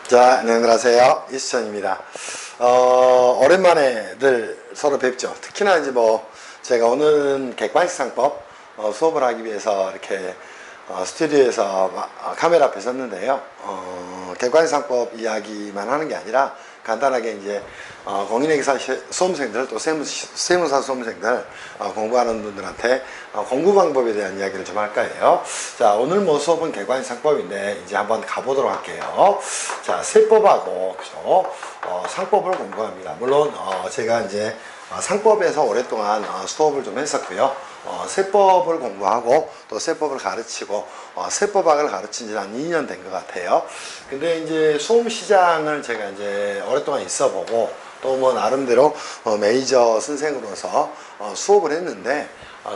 자, 안녕하세요. 이수천입니다. 오랜만에들 서로 뵙죠. 특히나 이제 제가 오늘은 객관식상법 수업을 하기 위해서 이렇게 스튜디오에서 카메라 앞에 섰는데요. 객관식상법 이야기만 하는 게 아니라 간단하게 이제 공인회계사 수험생들 또 세무사 수험생들 공부하는 분들한테 공부 방법에 대한 이야기를 좀 할까 해요. 자, 오늘 수업은 객관식상법인데 이제 한번 가보도록 할게요. 자, 세법하고 그죠? 상법을 공부합니다. 물론 제가 이제 상법에서 오랫동안 수업을 좀 했었고요. 세법을 공부하고 또 세법을 가르치고 세법학을 가르친 지는 한 2년 된 것 같아요. 근데 이제 수험 시장을 제가 이제 오랫동안 있어 보고 또 나름대로 메이저 선생으로서 수업을 했는데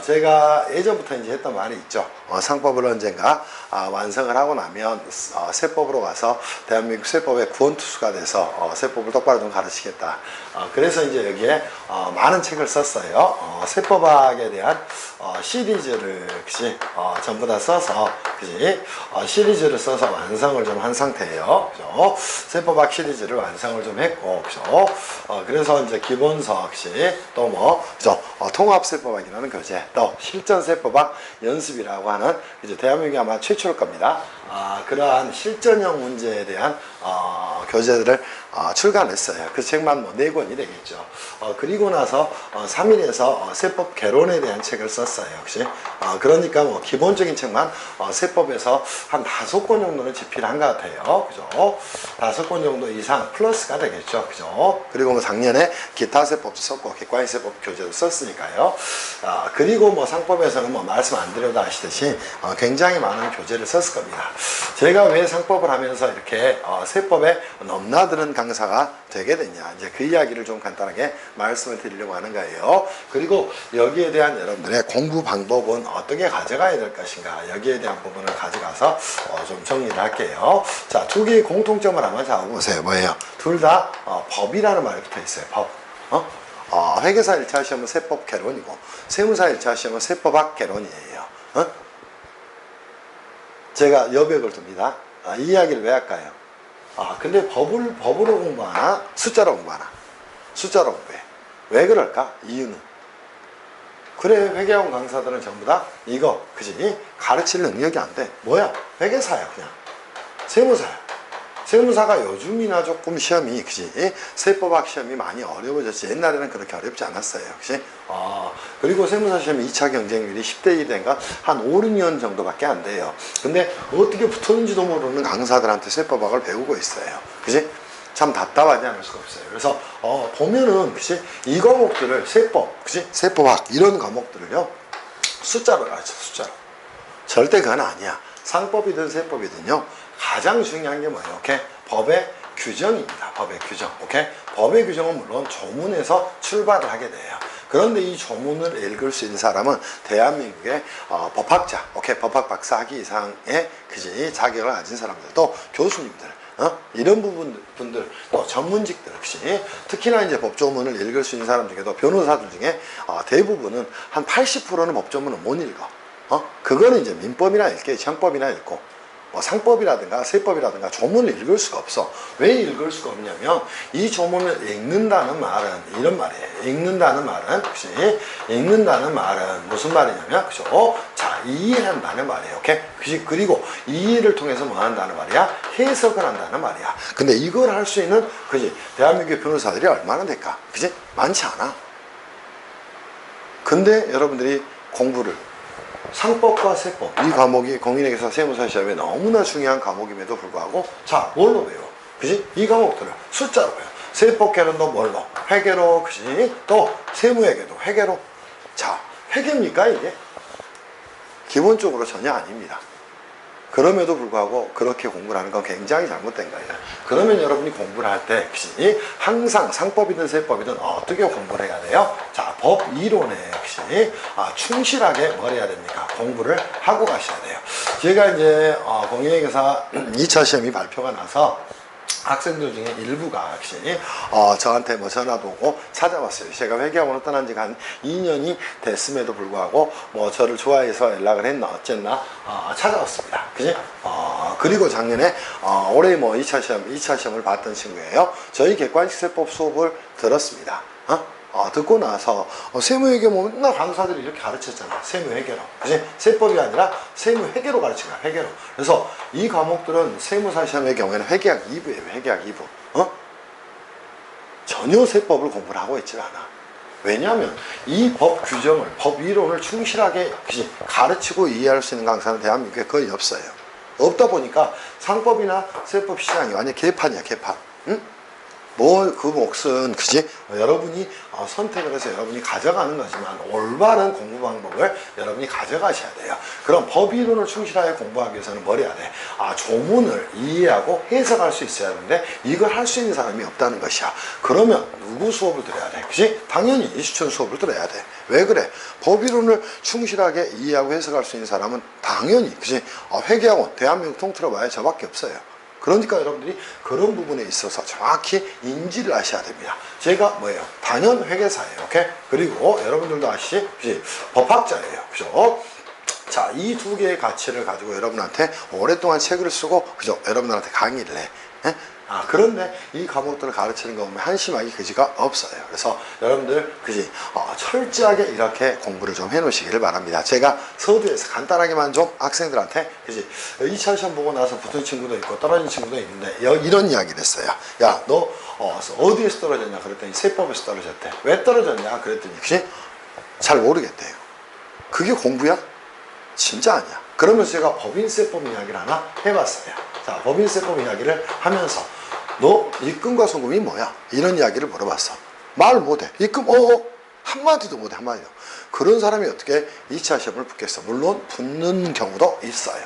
제가 예전부터 이제 했던 말이 있죠. 상법을 언젠가 완성을 하고 나면 세법으로 가서 대한민국 세법의 구원투수가 돼서 세법을 똑바로 좀 가르치겠다. 그래서 이제 여기에 많은 책을 썼어요. 세법학에 대한 시리즈를 그치 전부 다 써서 그치 시리즈를 써서 완성을 좀 한 상태예요. 그죠? 세법학 시리즈를 완성을 좀 했고 그죠? 그래서 이제 기본서 그치 또 그죠? 통합세법학이라는 교재 또 실전세법학 연습이라고 하는 이제 대한민국이 아마 최초일 겁니다. 그러한 실전형 문제에 대한 교재들을 출간했어요. 그 책만 4권이 되겠죠. 그리고 나서 3일에서 세법 개론에 대한 책을 썼어요. 역시 그러니까 기본적인 책만 세법에서 한 5권 정도는 집필한 것 같아요. 그죠? 5권 정도 이상 플러스가 되겠죠. 그죠? 그리고 작년에 기타 세법도 썼고 객관식 세법 교재도 썼으니까요. 그리고 상법에서는 말씀 안 드려도 아시듯이 굉장히 많은 교재를 썼을 겁니다. 제가 왜 상법을 하면서 이렇게 세법에 넘나드는 강사가 되게 됐냐 이제 그 이야기를 좀 간단하게 말씀을 드리려고 하는 거예요. 그리고 여기에 대한 여러분들의 공부 방법은 어떻게 가져가야 될 것인가 여기에 대한 부분을 가져가서 좀 정리를 할게요. 자, 두 개의 공통점을 한번 잡아보세요. 뭐예요? 둘 다 법이라는 말이 붙어 있어요. 법. 회계사 1차 시험은 세법 개론이고 세무사 1차 시험은 세법학 개론이에요. 제가 여백을 둡니다. 이 이야기를 왜 할까요? 근데 법으로 공부하나? 숫자로 공부하나? 숫자로 공부해. 왜 그럴까? 이유는. 그래, 회계학원 강사들은 전부 다 이거, 그지? 가르칠 능력이 안 돼. 뭐야? 회계사야, 그냥. 세무사야. 세무사가 요즘이나 조금 시험이, 그지? 세법학 시험이 많이 어려워졌지. 옛날에는 그렇게 어렵지 않았어요. 그지? 그리고 세무사 시험이 2차 경쟁률이 10대 1이 된 건 한 5, 6년 정도밖에 안 돼요. 근데 어떻게 붙었는지도 모르는 강사들한테 세법학을 배우고 있어요. 그지? 참 답답하지 않을 수가 없어요. 그래서, 보면은, 그지? 이 과목들을 세법, 그지? 세법학, 이런 과목들을요, 숫자로 가르쳐, 숫자로. 절대 그건 아니야. 상법이든 세법이든요, 가장 중요한 게 뭐예요? 오케이? 법의 규정입니다. 법의 규정. 오케이? 법의 규정은 물론 조문에서 출발을 하게 돼요. 그런데 이 조문을 읽을 수 있는 사람은 대한민국의 법학자, 오케이? 법학 박사 학위 이상의 그지 자격을 가진 사람들, 또 교수님들, 이런 분들, 또 전문직들 역시 특히나 이제 법조문을 읽을 수 있는 사람 중에도 변호사들 중에 대부분은 한 80%는 법조문을 못 읽어. 그거는 이제 민법이나 읽게 형법이나 읽고 상법이라든가 세법이라든가 조문을 읽을 수가 없어. 왜 읽을 수가 없냐면 이 조문을 읽는다는 말은 이런 말이에요. 읽는다는 말은 혹시 읽는다는 말은 무슨 말이냐면 그죠? 자, 이해한다는 말이에요. 오케이? 그리고 이해를 통해서 뭐 한다는 말이야? 해석을 한다는 말이야. 근데 이걸 할 수 있는 그지? 대한민국의 변호사들이 얼마나 될까? 그지? 많지 않아. 근데 여러분들이 공부를 상법과 세법 이 과목이 공인회계사 세무사 시험에 너무나 중요한 과목임에도 불구하고 자 뭘로 배워? 그지? 이 과목들을 숫자로 배워. 세법 개론도 뭘로? 회계로 그지? 또 세무회계도 회계로. 자, 회계입니까 이게? 기본적으로 전혀 아닙니다. 그럼에도 불구하고 그렇게 공부를 하는 건 굉장히 잘못된 거예요. 그러면 여러분이 공부를 할 때 역시 항상 상법이든 세법이든 어떻게 공부를 해야 돼요? 자, 법 이론에 역시 충실하게 뭘 해야 됩니까? 공부를 하고 가셔야 돼요. 제가 이제 공인회계사 2차 시험이 발표가 나서 학생들 중에 일부가 혹시 저한테 뭐 전화도 오고 찾아왔어요. 제가 회계학원을 떠난 지가 한 2년이 됐음에도 불구하고 뭐 저를 좋아해서 연락을 했나 어쨌나 찾아왔습니다. 그지? 그리고 작년에 올해 뭐 2차 시험을 봤던 친구예요. 저희 객관식세법 수업을 들었습니다. 듣고 나서 세무회계 뭐 맨날 강사들이 이렇게 가르쳤잖아. 세무회계로. 그치? 세법이 아니라 세무회계로 가르친 거야. 회계로. 그래서 이 과목들은 세무사 시험의 경우에는 회계학 2부예요. 회계학 2부. 전혀 세법을 공부를 하고 있질 않아. 왜냐하면 이 법 규정을, 법 이론을 충실하게 가르치고 이해할 수 있는 강사는 대한민국에 거의 없어요. 없다 보니까 상법이나 세법 시장이 완전 개판이야. 개판. 응? 뭐 그 몫은 그지 여러분이 선택을 해서 여러분이 가져가는 거지만 올바른 공부 방법을 여러분이 가져가셔야 돼요. 그럼 법 이론을 충실하게 공부하기 위해서는 뭘 해야 돼? 조문을 이해하고 해석할 수 있어야 하는데 이걸 할 수 있는 사람이 없다는 것이야. 그러면 누구 수업을 들어야 돼? 그지? 당연히 이수천 수업을 들어야 돼. 왜 그래? 법 이론을 충실하게 이해하고 해석할 수 있는 사람은 당연히 그지 회계학원 대한민국 통틀어 봐야 저밖에 없어요. 그러니까 여러분들이 그런 부분에 있어서 정확히 인지를 하셔야 됩니다. 제가 뭐예요? 단연 회계사예요. 오케이? 그리고 여러분들도 아시지? 법학자예요. 그죠? 자, 이 두 개의 가치를 가지고 여러분한테 오랫동안 책을 쓰고, 그죠? 여러분들한테 강의를 해. 예? 그런데 이 과목들을 가르치는 거 보면 한심하기 그지가 없어요. 그래서 여러분들 그지 철저하게 이렇게 공부를 좀 해놓으시기를 바랍니다. 제가 서두에서 간단하게만 좀 학생들한테 그지 2차 시험 보고 나서 붙은 친구도 있고 떨어진 친구도 있는데 이런 이야기를 했어요. 야, 너 어디에서 떨어졌냐 그랬더니 세법에서 떨어졌대. 왜 떨어졌냐 그랬더니 그지 잘 모르겠대요. 그게 공부야? 진짜 아니야. 그러면서 제가 법인세법 이야기를 하나 해봤어요. 자, 법인세법 이야기를 하면서 너 입금과 송금이 뭐야? 이런 이야기를 물어봤어. 말 못해. 입금 한마디도 못해. 한마디도. 그런 사람이 어떻게 2차 시험을 붙겠어? 물론 붙는 경우도 있어요.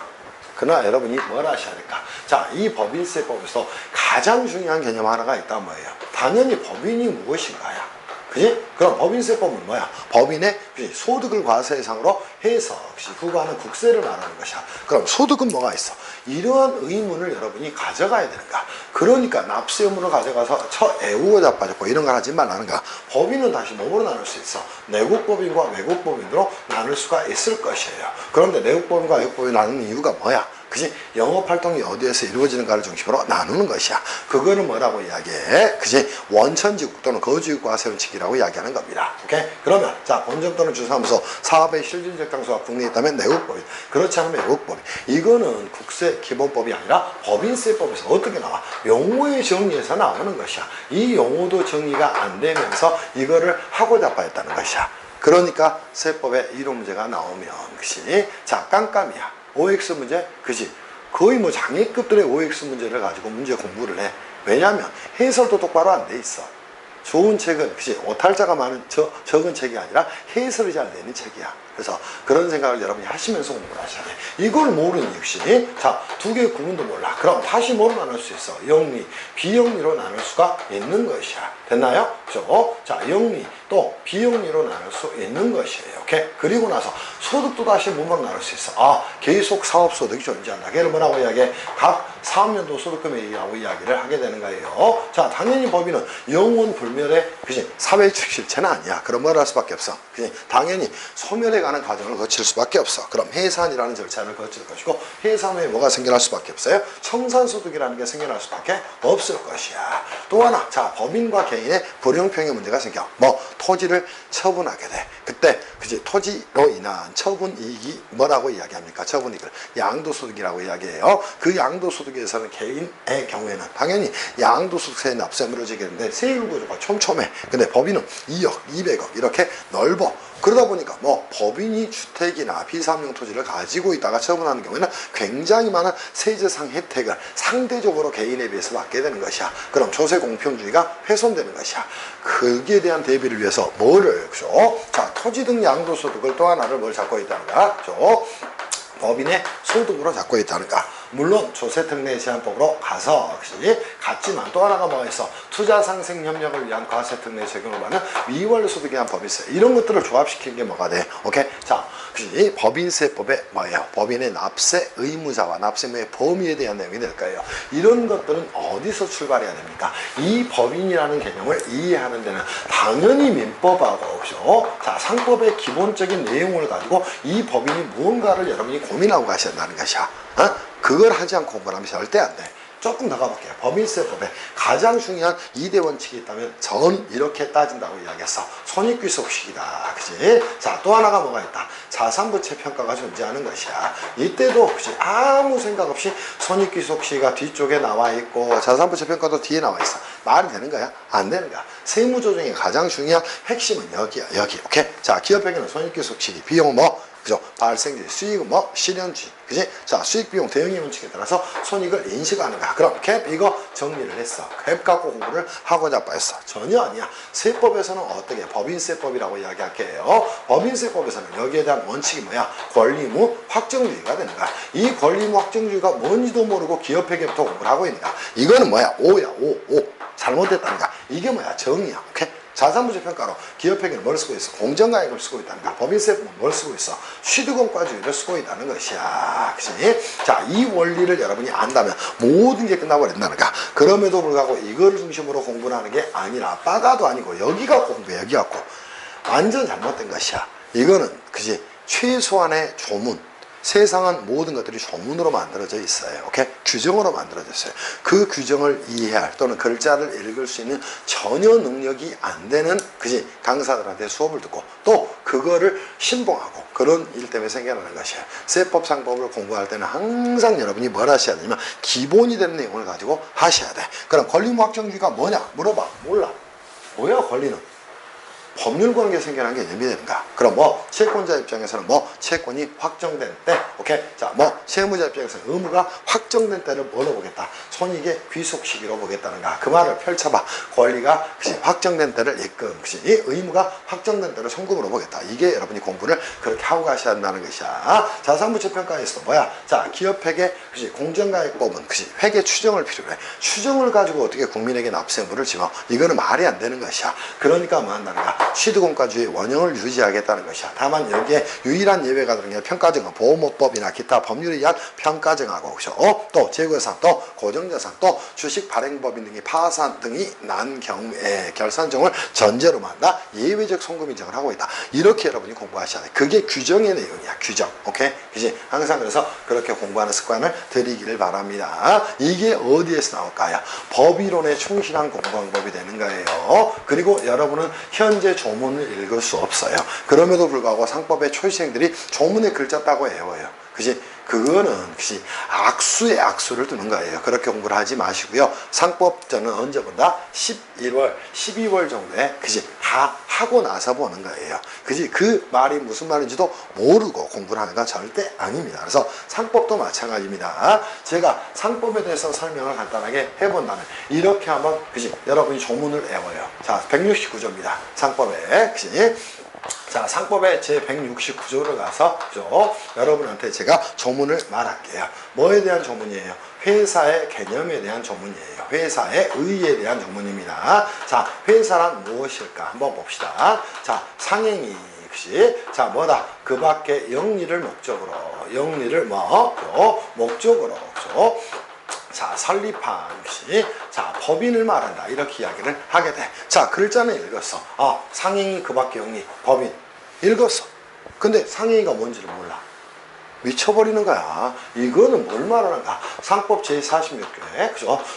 그러나 여러분이 뭘 하셔야 될까? 자, 이 법인세법에서 가장 중요한 개념 하나가 있단 말이에요. 당연히 법인이 무엇인가야? 그지? 그럼 법인세법은 뭐야? 법인의 소득을 과세상으로 해서 부과하는 국세를 말하는 것이야. 그럼 소득은 뭐가 있어? 이러한 의문을 여러분이 가져가야 되는가? 그러니까 납세 의무를 가져가서 애우고 자빠졌고 이런 걸 하지 말라는 거야. 법인은 다시 뭐로 나눌 수 있어? 내국법인과 외국법인으로 나눌 수가 있을 것이에요. 그런데 내국법인과 외국법인 나누는 이유가 뭐야? 그지? 영업활동이 어디에서 이루어지는가를 중심으로 나누는 것이야. 그거는 뭐라고 이야기해? 그지? 원천지국 또는 거주국 과세원칙이라고 이야기하는 겁니다. 오케이? 그러면, 자, 본점 또는 주사무소, 사업의 실질적 장소가 국내에 있다면 내국법인, 그렇지 않으면 외국법인. 이거는 국세 기본법이 아니라 법인세법에서 어떻게 나와? 용어의 정의에서 나오는 것이야. 이 용어도 정의가 안 되면서 이거를 하고 자빠졌다는 것이야. 그러니까 세법에 이런 문제가 나오면, 그치? 자, 깜깜이야. OX 문제? 그지? 거의 뭐 장애급들의 OX 문제를 가지고 문제 공부를 해. 왜냐하면 해설도 똑바로 안 돼 있어. 좋은 책은 그치 오탈자가 많은 적은 책이 아니라 해설이 잘 되는 책이야. 그래서 그런 생각을 여러분이 하시면서 공부를 하셔야 돼. 이걸 모르는 역시 자, 두 개의 구분도 몰라. 그럼 다시 뭐로 나눌 수 있어? 영리, 비영리로 나눌 수가 있는 것이야. 됐나요? 그죠? 자, 영리 또 비영리로 나눌 수 있는 것이에요. 오케이? 그리고 나서 소득도 다시 뭐로 나눌 수 있어? 계속 사업소득이 존재한다. 걔를 뭐라고 이야기해? 각 사업연도 소득금액이라고 이야기를 하게 되는 거예요. 자, 당연히 법인은 영원 불멸의 그치 사회적 실체는 아니야. 그럼 뭘 할 수밖에 없어? 그치? 당연히 소멸해 가는 과정을 거칠 수밖에 없어. 그럼 해산이라는 절차를 거칠 것이고 해산 후에 뭐가 생겨날 수밖에 없어요? 청산소득이라는 게 생겨날 수밖에 없을 것이야. 또 하나, 자, 법인과 개인의 불형평의 문제가 생겨. 뭐 토지를 처분하게 돼. 그때 그치 토지로 인한 처분 이익이 뭐라고 이야기합니까? 처분 이익을 양도소득이라고 이야기해요. 그 양도소득에서는 개인의 경우에는 당연히 양도소득세 납세 물어지겠는데 세율 구조가 촘촘해. 근데 법인은 2억, 200억 이렇게 넓어. 그러다 보니까 뭐 법인이 주택이나 비사업용 토지를 가지고 있다가 처분하는 경우에는 굉장히 많은 세제상 혜택을 상대적으로 개인에 비해서 받게 되는 것이야. 그럼 조세 공평주의가 훼손되는 것이야. 거기에 대한 대비를 위해서 뭐를 그죠? 자, 토지 등 양도소득을 또 하나를 뭘 잡고 있다는가? 그죠? 법인의 소득으로 잡고 있다는가? 물론 조세특례 제한법으로 가서 갔지만 또 하나가 뭐가 있어? 투자상생협력을 위한 과세특례 적용을 받는 미월소득에 대한 법이 있어요. 이런 것들을 조합시킨 게 뭐가 돼? 오케이? 자, 법인세법에 뭐예요? 법인의 납세 의무자와 납세의무의 범위에 대한 내용이 될 거예요. 이런 것들은 어디서 출발해야 됩니까? 이 법인이라는 개념을 이해하는 데는 당연히 민법하고 자, 상법의 기본적인 내용을 가지고 이 법인이 무언가를 여러분이 고민하고 가셔야 한다는 것이야. 그걸 하지 않고 공부를 하면 절대 안 돼. 조금 더 가볼게요. 법인세법에 가장 중요한 2대 원칙이 있다면 전 이렇게 따진다고 이야기했어. 손익귀속식이다. 그지? 자, 또 하나가 뭐가 있다. 자산부채 평가가 존재하는 것이야. 이때도 그지? 아무 생각 없이 손익귀속시가 뒤쪽에 나와 있고 자산부채 평가도 뒤에 나와 있어. 말이 되는 거야? 안 되는 거야. 세무조정의 가장 중요한 핵심은 여기야. 여기. 오케이? 자, 기업에게는 손익귀속식이 비용 그죠? 발생지, 수익은 실현주의. 그지? 자, 수익, 비용, 대응의 원칙에 따라서 손익을 인식하는 거야. 그럼 캡 이거 정리를 했어. 캡 갖고 공부를 하고자 빠졌어. 전혀 아니야. 세법에서는 어떻게? 법인세법이라고 이야기할게요. 법인세법에서는 여기에 대한 원칙이 뭐야? 권리의무 확정주의가 되는 거야. 이 권리의무 확정주의가 뭔지도 모르고 기업회계부터 공부를 하고 있는 거야. 이거는 뭐야? 오야, 오. 잘못됐다는 거야. 이게 뭐야? 정의야. 오케이? 자산부채 평가로 기업회계는 뭘 쓰고 있어? 공정가액을 쓰고 있다는 거야. 법인세법은 뭘 쓰고 있어? 취득원가주의를 쓰고 있다는 것이야. 그치? 자, 이 원리를 여러분이 안다면 모든 게 끝나버린다는 거야. 그럼에도 불구하고 이거를 중심으로 공부를 하는 게 아니라 빠가도 아니고 여기 갖고 공부해. 여기 갖고 완전 잘못된 것이야. 이거는 그지? 최소한의 조문. 세상은 모든 것들이 조문으로 만들어져 있어요. 오케이? 규정으로 만들어져 있어요. 그 규정을 이해할 또는 글자를 읽을 수 있는 전혀 능력이 안 되는 그지? 강사들한테 수업을 듣고 또 그거를 신봉하고 그런 일 때문에 생겨나는 것이에요. 세법 상법을 공부할 때는 항상 여러분이 뭘 하셔야 되냐면 기본이 되는 내용을 가지고 하셔야 돼. 그럼 권리의무 확정주의가 뭐냐? 물어봐. 몰라. 뭐야 권리는? 법률 관계 생겨난 개념이 되는가? 그럼 채권자 입장에서는 채권이 확정된 때, 오케이? 자, 세무자 입장에서는 의무가 확정된 때를 뭐로 보겠다? 손익의 귀속 시기로 보겠다는가? 그 말을 펼쳐봐. 권리가 확정된 때를 이 의무가 확정된 때를 송금으로 보겠다. 이게 여러분이 공부를 그렇게 하고 가셔야 한다는 것이야. 자산부채 평가에서도 뭐야? 자, 기업회계, 공정가액법은 회계 추정을 필요로 해. 추정을 가지고 어떻게 국민에게 납세의무를 지워? 이거는 말이 안 되는 것이야. 그러니까 뭐 한다는가? 취득원가주의 원형을 유지하겠다는 것이야. 다만 여기에 유일한 예외가 되는 게 평가증언, 보호법이나 기타 법률에 의한 평가증하고 또 재고예산, 또 고정자산, 또 주식 발행법인 등이 파산 등이 난 경우에 결산정을 전제로 한다. 예외적 송금 인정을 하고 있다. 이렇게 여러분이 공부하셔야 돼. 그게 규정의 내용이야. 규정. 오케이? 그지? 항상 그래서 그렇게 공부하는 습관을 들이기를 바랍니다. 이게 어디에서 나올까요? 법이론에 충실한 공부방법이 되는 거예요. 그리고 여러분은 현재 조문을 읽을 수 없어요. 그럼에도 불구하고 상법의 초시생들이 조문의 글자 따고 외워요. 그지? 그거는 악수에 악수를 두는 거예요. 그렇게 공부를 하지 마시고요. 상법전은 언제 본다? 11월, 12월 정도에 다 하고 나서 보는 거예요. 그 말이 무슨 말인지도 모르고 공부를 하는 건 절대 아닙니다. 그래서 상법도 마찬가지입니다. 제가 상법에 대해서 설명을 간단하게 해본다면 이렇게 하면 여러분이 조문을 외워요. 자, 169조입니다. 상법에. 자, 상법의 제 169조를 가서 여러분한테 제가 조문을 말할게요. 뭐에 대한 조문이에요? 회사의 개념에 대한 조문이에요. 회사의 의의에 대한 조문입니다. 자, 회사란 무엇일까? 한번 봅시다. 자, 상행위. 자, 뭐다? 그 밖에 영리를 목적으로. 영리를 목적으로. 자, 설립한 자, 법인을 말한다. 이렇게 이야기를 하게 돼. 자, 글자는 읽었어. 상행위 그 밖에 영리, 법인. 읽었어. 근데 상행위가 뭔지를 몰라. 미쳐버리는 거야. 이거는 뭘 말하는가? 상법 제46조에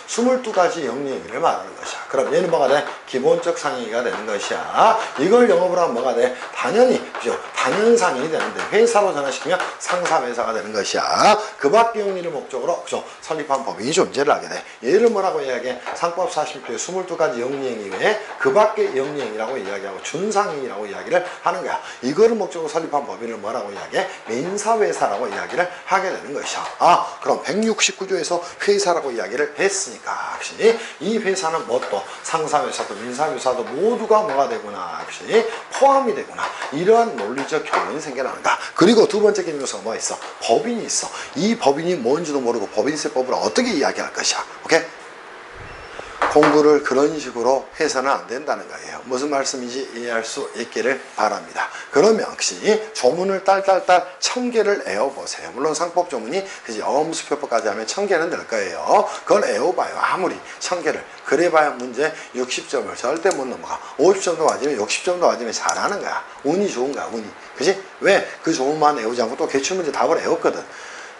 22가지 영리행위를 말하는 것이야. 그럼 얘는 뭐가 돼? 기본적 상행위가 되는 것이야. 이걸 영업을 하면 뭐가 돼? 당연히 당연상행이 되는데 회사로 전환시키면 상사회사가 되는 것이야. 그 밖의 영리를 목적으로 설립한 법인이 존재를 하게 돼. 얘를 뭐라고 이야기해? 상법 46조에 22가지 영리행위 외에 그 밖의 영리행위라고 이야기하고 준상행위라고 이야기를 하는 거야. 이거를 목적으로 설립한 법인을 뭐라고 이야기해? 민사회사라고 회사라고 이야기를 하게 되는 것이야. 아, 그럼 169조에서 회사라고 이야기를 했으니까 역시 이 회사는 뭐 또 상사회사도 민사회사도 모두가 뭐가 되구나, 역시 포함이 되구나, 이러한 논리적 결론이 생겨나는가. 그리고 두 번째 개념 요소가 뭐 있어? 법인이 있어. 이 법인이 뭔지도 모르고 법인세법을 어떻게 이야기할 것이야. 오케이? 공부를 그런 식으로 해서는 안 된다는 거예요. 무슨 말씀인지 이해할 수 있기를 바랍니다. 그러면 역시 조문을 딸딸딸 1000개를 외워보세요. 물론 상법 조문이 어음수표법까지 하면 1000개는 될 거예요. 그걸 외워봐요. 아무리 1000개를. 그래봐야 문제 60점을 절대 못 넘어가. 50점도 맞으면 60점도 맞으면 잘하는 거야. 운이 좋은 거야, 운이. 그지? 왜? 그 조문만 외우지 않고 또 기출문제 답을 외웠거든.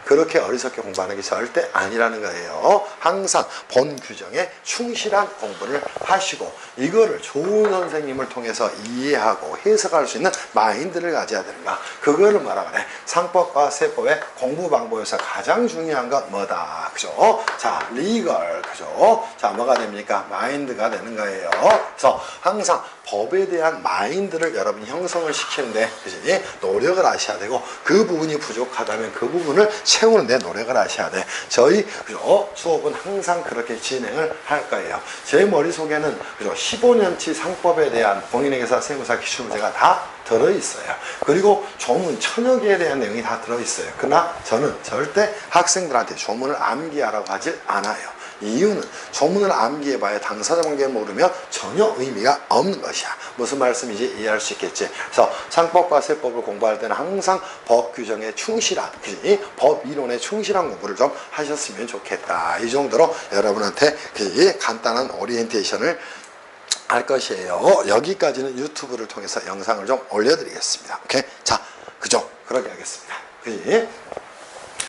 그렇게 어리석게 공부하는 게 절대 아니라는 거예요. 항상 본 규정에 충실한 공부를 하시고 이거를 좋은 선생님을 통해서 이해하고 해석할 수 있는 마인드를 가져야 되는가. 그거를 뭐라 그래? 상법과 세법의 공부 방법에서 가장 중요한 건 뭐다. 그죠? 자, 리걸. 그죠? 자, 뭐가 됩니까? 마인드가 되는 거예요. 그래서 항상 법에 대한 마인드를 여러분이 형성을 시키는데, 그지? 노력을 하셔야 되고, 그 부분이 부족하다면 그 부분을 채우는데 노력을 하셔야 돼. 저희 그죠? 수업은 항상 그렇게 진행을 할 거예요. 제 머릿속에는 그죠? 15년치 상법에 대한 공인회계사 세무사 기출문제가 다 들어있어요. 그리고 조문 1000여 개에 대한 내용이 다 들어있어요. 그러나 저는 절대 학생들한테 조문을 암기하라고 하지 않아요. 이유는 조문을 암기해봐야 당사자 관계를 모르면 전혀 의미가 없는 것이야. 무슨 말씀인지 이해할 수 있겠지. 그래서 상법과 세법을 공부할 때는 항상 법 규정에 충실한, 그지? 법 이론에 충실한 공부를 좀 하셨으면 좋겠다. 이 정도로 여러분한테 그지? 간단한 오리엔테이션을 할 것이에요. 여기까지는 유튜브를 통해서 영상을 좀 올려드리겠습니다. 오케이? 자, 그죠? 그렇게 하겠습니다. 그지?